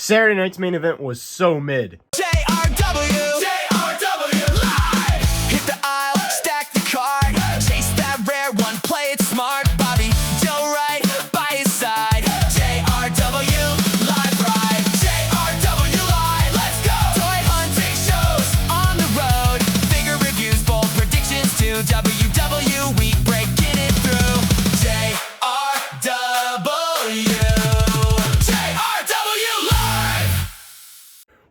Saturday night's main event was so mid. JRW live. Hit the aisle, stack the card, chase that rare one, play it smart. Bobby Joe right by his side. JRW live ride. JRW live. Let's go. Toy hunting shows on the road. Figure reviews, bold predictions too. WW week breaking it through. JRW.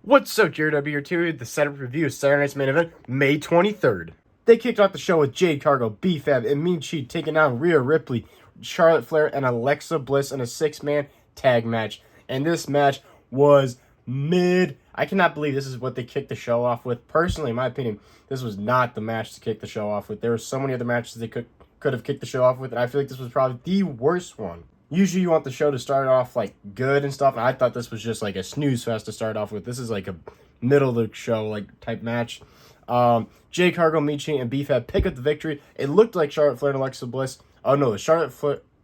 What's up, JRW here too, the setup review of Saturday night's main event, May 23rd. They kicked off the show with Jade Cargill, B-Fab, and Mean Chi taking on Rhea Ripley, Charlotte Flair, and Alexa Bliss in a 6-man tag match. And this match was mid. I cannot believe this is what they kicked the show off with. Personally, in my opinion, this was not the match to kick the show off with. There were so many other matches they could have kicked the show off with, and I feel like this was probably the worst one. Usually you want the show to start off like good and stuff, and I thought this was just like a snooze fest to start off with. This is like a middle of the show like type match. Jade Cargill, Michi, and B-Fab pick up the victory. It looked like Charlotte Flair and Alexa Bliss. Oh no, it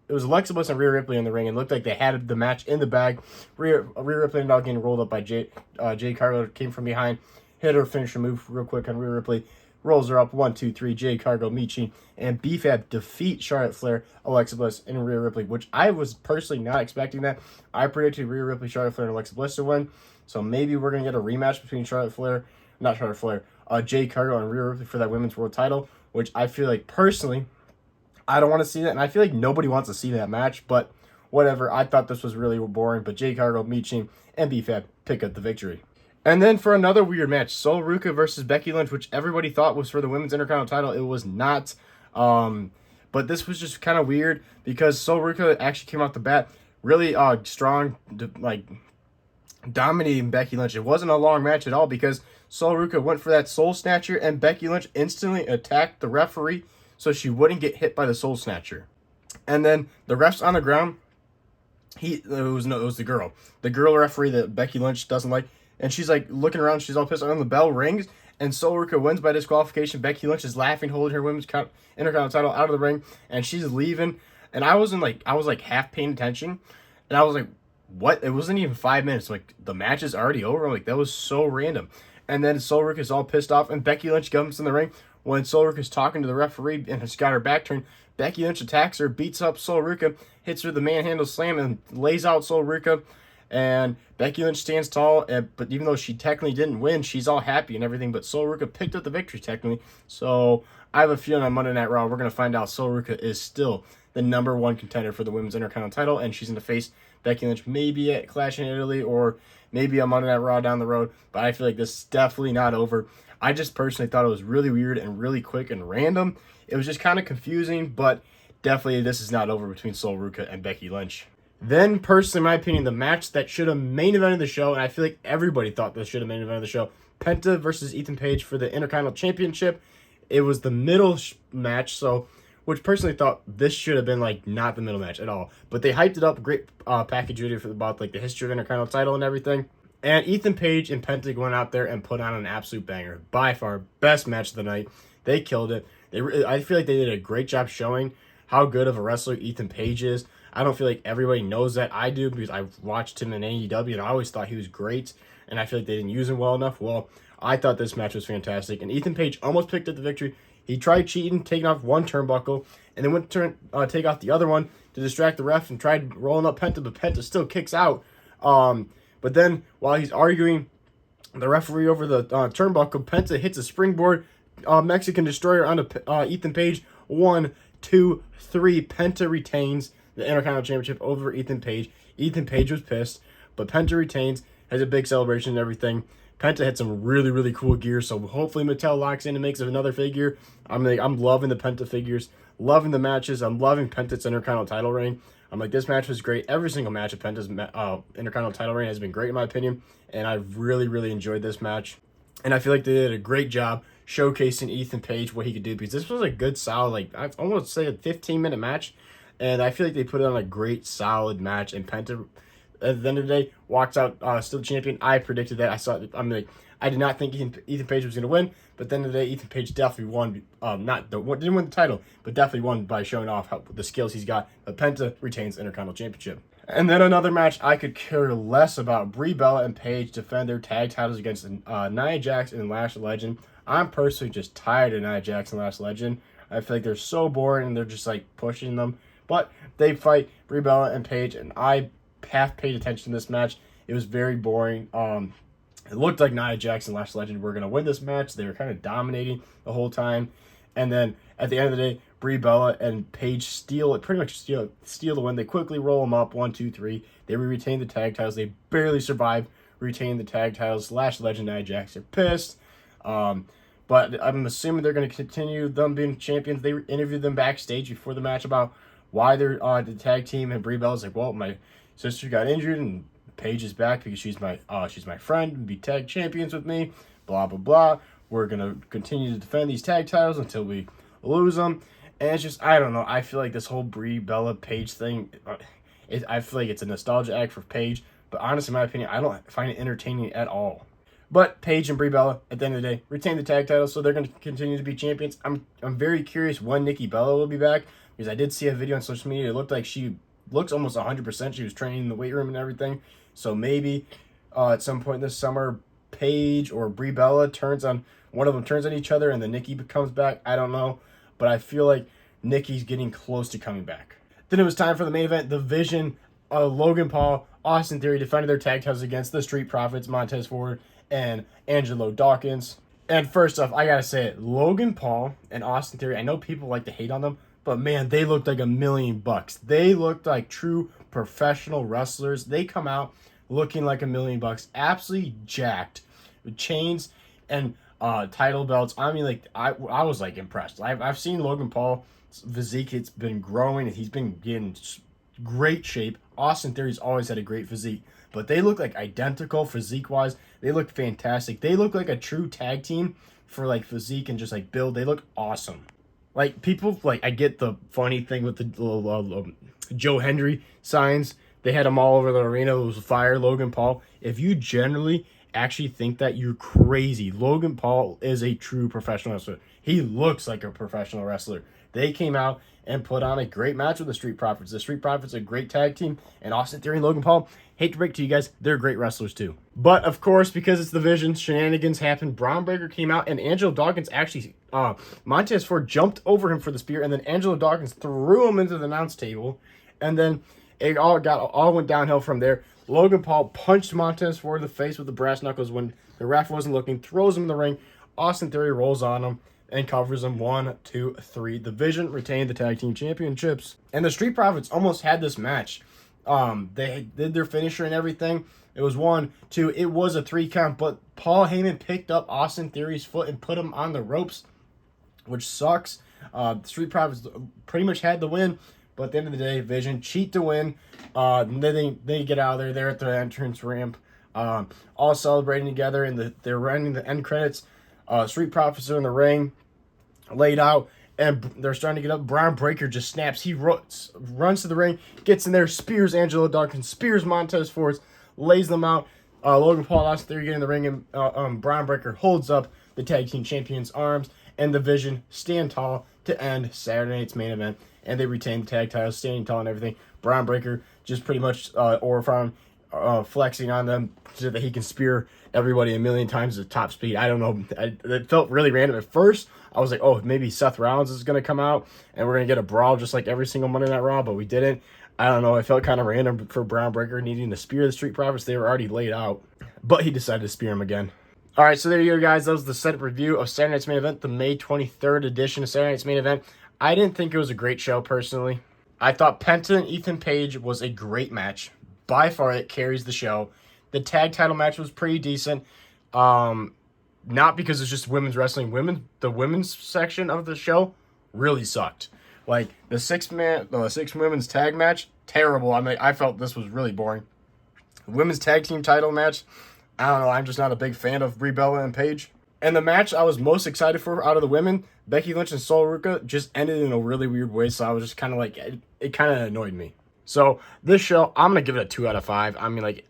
was Alexa Bliss and Rhea Ripley in the ring, and it looked like they had the match in the bag. Rhea Ripley ended up getting rolled up by Jade Cargill, came from behind, hit her finisher move real quick on Rhea Ripley. Rolls her up, 1, 2, 3, Jade Cargill, Michi, and B-Fab defeat Charlotte Flair, Alexa Bliss, and Rhea Ripley, which I was personally not expecting that. I predicted Rhea Ripley, Charlotte Flair, and Alexa Bliss to win, so maybe we're going to get a rematch between Jade Cargill and Rhea Ripley for that women's world title, which I feel like, personally, I don't want to see that, and I feel like nobody wants to see that match, but whatever. I thought this was really boring, but Jade Cargill, Michi, and B-Fab pick up the victory. And then for another weird match, Ruka versus Becky Lynch, which everybody thought was for the Women's Intercontinental title. It was not. But this was just kind of weird because Ruka actually came out the bat really strong, like dominating Becky Lynch. It wasn't a long match at all because Ruka went for that Soul Snatcher and Becky Lynch instantly attacked the referee so she wouldn't get hit by the Soul Snatcher. And then the ref's on the ground. It was the girl. The girl referee that Becky Lynch doesn't like. And she's like looking around, she's all pissed off, and the bell rings, and Ruka wins by disqualification. Becky Lynch is laughing, holding her women's Intercontinental title out of the ring, and she's leaving. And I was half paying attention, and I was like, what? It wasn't even 5 minutes. Like, the match is already over. Like, that was so random. And then Ruka is all pissed off, and Becky Lynch comes in the ring. When Ruka is talking to the referee and has got her back turned, Becky Lynch attacks her, beats up Ruka, hits her the manhandle slam, and lays out Ruka. And Becky Lynch stands tall, but even though she technically didn't win, she's all happy and everything. But Ruka picked up the victory technically. So I have a feeling on Monday Night Raw, we're going to find out Ruka is still the #1 contender for the Women's Intercontinental title. And she's going to face Becky Lynch maybe at Clash in Italy or maybe on Monday Night Raw down the road. But I feel like this is definitely not over. I just personally thought it was really weird and really quick and random. It was just kind of confusing, but definitely this is not over between Ruka and Becky Lynch. Then, personally, in my opinion, the match that should have main evented the show, and I feel like everybody thought this should have main evented the show, Penta versus Ethan Page for the Intercontinental Championship. It was the middle match, which personally thought this should have been, like, not the middle match at all. But they hyped it up, great package video about, like, the history of Intercontinental title and everything. And Ethan Page and Penta went out there and put on an absolute banger. By far, best match of the night. They killed it. I feel like they did a great job showing how good of a wrestler Ethan Page is. I don't feel like everybody knows that. I do because I've watched him in AEW and I always thought he was great. And I feel like they didn't use him well enough. Well, I thought this match was fantastic. And Ethan Page almost picked up the victory. He tried cheating, taking off one turnbuckle, and then went to take off the other one to distract the ref and tried rolling up Penta, but Penta still kicks out. But then while he's arguing the referee over the turnbuckle, Penta hits a springboard Mexican destroyer onto Ethan Page. 1, 2, 3. Penta retains the Intercontinental Championship over Ethan Page. Ethan Page was pissed, but Penta retains, has a big celebration and everything. Penta had some really, really cool gear, so hopefully Mattel locks in and makes another figure. I'm loving the Penta figures, loving the matches. I'm loving Penta's Intercontinental title reign. I'm like, this match was great. Every single match of Penta's Intercontinental title reign has been great in my opinion, and I've really, really enjoyed this match. And I feel like they did a great job showcasing Ethan Page, what he could do, because this was a good, solid, like, I almost say a 15-minute match. And I feel like they put on a great, solid match. And Penta, at the end of the day, walks out still champion. I predicted that. I did not think Ethan Page was going to win. But at the end of the day, Ethan Page definitely won. Didn't win the title, but definitely won by showing off the skills he's got. But Penta retains the Intercontinental Championship. And then another match I could care less about. Brie Bella and Paige defend their tag titles against Nia Jax and Lash Legend. I'm personally just tired of Nia Jax and Lash Legend. I feel like they're so boring and they're just like pushing them. But they fight Brie Bella and Paige, and I half paid attention to this match. It was very boring. It looked like Nia Jax and Lash Legend were going to win this match. They were kind of dominating the whole time. And then at the end of the day, Brie Bella and Paige steal the win. They quickly roll them up, 1, 2, 3. They retain the tag titles. They barely survive retaining the tag titles. Lash Legend and Nia Jax are pissed. But I'm assuming they're going to continue them being champions. They interviewed them backstage before the match about why they're the tag team. And Brie Bella's like, well, my sister got injured and Paige is back because she's my friend and be tag champions with me. Blah, blah, blah. We're going to continue to defend these tag titles until we lose them. And it's just, I don't know. I feel like this whole Brie Bella Paige thing, I feel like it's a nostalgia act for Paige. But honestly, in my opinion, I don't find it entertaining at all. But Paige and Brie Bella, at the end of the day, retain the tag titles, so they're going to continue to be champions. I'm very curious when Nikki Bella will be back, because I did see a video on social media. It looked like she looks almost 100%. She was training in the weight room and everything. So maybe at some point this summer, Paige or Brie Bella one of them turns on each other, and then Nikki comes back. I don't know. But I feel like Nikki's getting close to coming back. Then it was time for the main event. The Vision, Logan Paul, Austin Theory defended their tag titles against the Street Profits, Montez Ford, and Angelo Dawkins. And first off, I gotta say it, Logan Paul and Austin Theory, I know people like to hate on them, but man, they looked like $1 million. They looked like true professional wrestlers. They come out looking like $1 million, absolutely jacked, with chains and title belts. I mean, like I was like impressed. I've seen Logan Paul's physique; it's been growing, and he's been getting great shape. Austin Theory's always had a great physique, but they look like identical physique wise. They look fantastic. They look like a true tag team for like physique and just like build. They look awesome. Like people like, I get the funny thing with the Joe Hendry signs. They had them all over the arena. It was fire. Logan Paul. If you generally actually think that, you're crazy. Logan Paul is a true professional wrestler. He looks like a professional wrestler. They came out and put on a great match with the Street Profits. The Street Profits are a great tag team, and Austin Theory and Logan Paul, hate to break to you guys, they're great wrestlers too. But of course, because it's the Vision, shenanigans happened. Braun Breaker came out, and Angelo Dawkins actually, Montez Ford jumped over him for the spear, and then Angelo Dawkins threw him into the announce table, and then it all went downhill from there. Logan Paul punched Montez Ford in the face with the brass knuckles when the ref wasn't looking, throws him in the ring. Austin Theory rolls on him and covers him. 1, 2, 3. The Vision retained the tag team championships. And the Street Profits almost had this match. They did their finisher and everything. It was 1, 2. It was a 3 count, but Paul Heyman picked up Austin Theory's foot and put him on the ropes, which sucks. The Street Profits pretty much had the win. But at the end of the day, Vision cheat to win. Then they get out of there. They're at the entrance ramp, all celebrating together, and they're running the end credits. Street Profits are in the ring, laid out, and they're starting to get up. Braun Breaker just snaps. He runs to the ring, gets in there, spears Angelo Dawkins, spears Montez Ford, lays them out. Logan Paul and Austin Theory get in the ring, and Braun Breaker holds up the tag team champions' arms, and the Vision stand tall to end Saturday night's main event. And they retain the tag titles, standing tall and everything. Braun Breaker just pretty much Orphan flexing on them so that he can spear everybody 1,000,000 times at top speed. I don't know. It felt really random at first. I was like, oh, maybe Seth Rollins is going to come out and we're going to get a brawl just like every single Monday Night Raw, but we didn't. I don't know. It felt kind of random for Braun Breaker needing to spear the Street Profits. They were already laid out, but he decided to spear him again. All right, so there you go, guys. That was the setup review of Saturday Night's Main Event, the May 23rd edition of Saturday Night's Main Event. I didn't think it was a great show, personally. I thought Penta and Ethan Page was a great match. By far, it carries the show. The tag title match was pretty decent. Not because it's just women's wrestling. The women's section of the show really sucked. Like, the six women's tag match, terrible. I mean, I felt this was really boring. The women's tag team title match, I don't know. I'm just not a big fan of Brie Bella and Paige. And the match I was most excited for out of the women, Becky Lynch and Ruka, just ended in a really weird way. So I was just kind of like, it kind of annoyed me. So this show, I'm going to give it a 2 out of 5. I mean, like,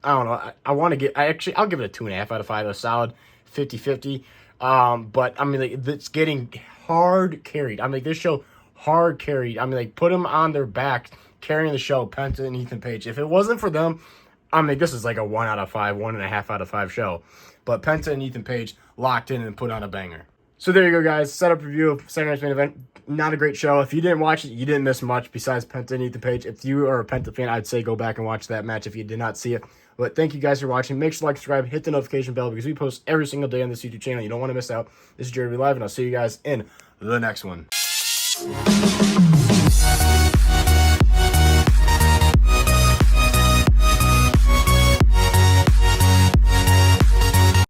I don't know. I'll give it a 2.5 out of 5. A solid 50-50. But I mean, like, it's getting hard carried. I mean, like, this show hard carried. I mean, like, put them on their back, carrying the show, Penta and Ethan Page. If it wasn't for them, I mean, this is like a 1 out of 5, 1.5 out of 5 show. But Penta and Ethan Page locked in and put on a banger. So there you go, guys. Setup review of Saturday Night's Main Event. Not a great show. If you didn't watch it, you didn't miss much besides Penta and Ethan Page. If you are a Penta fan, I'd say go back and watch that match if you did not see it. But thank you guys for watching. Make sure to like, subscribe, hit the notification bell because we post every single day on this YouTube channel. You don't want to miss out. This is Jeremy Live, and I'll see you guys in the next one.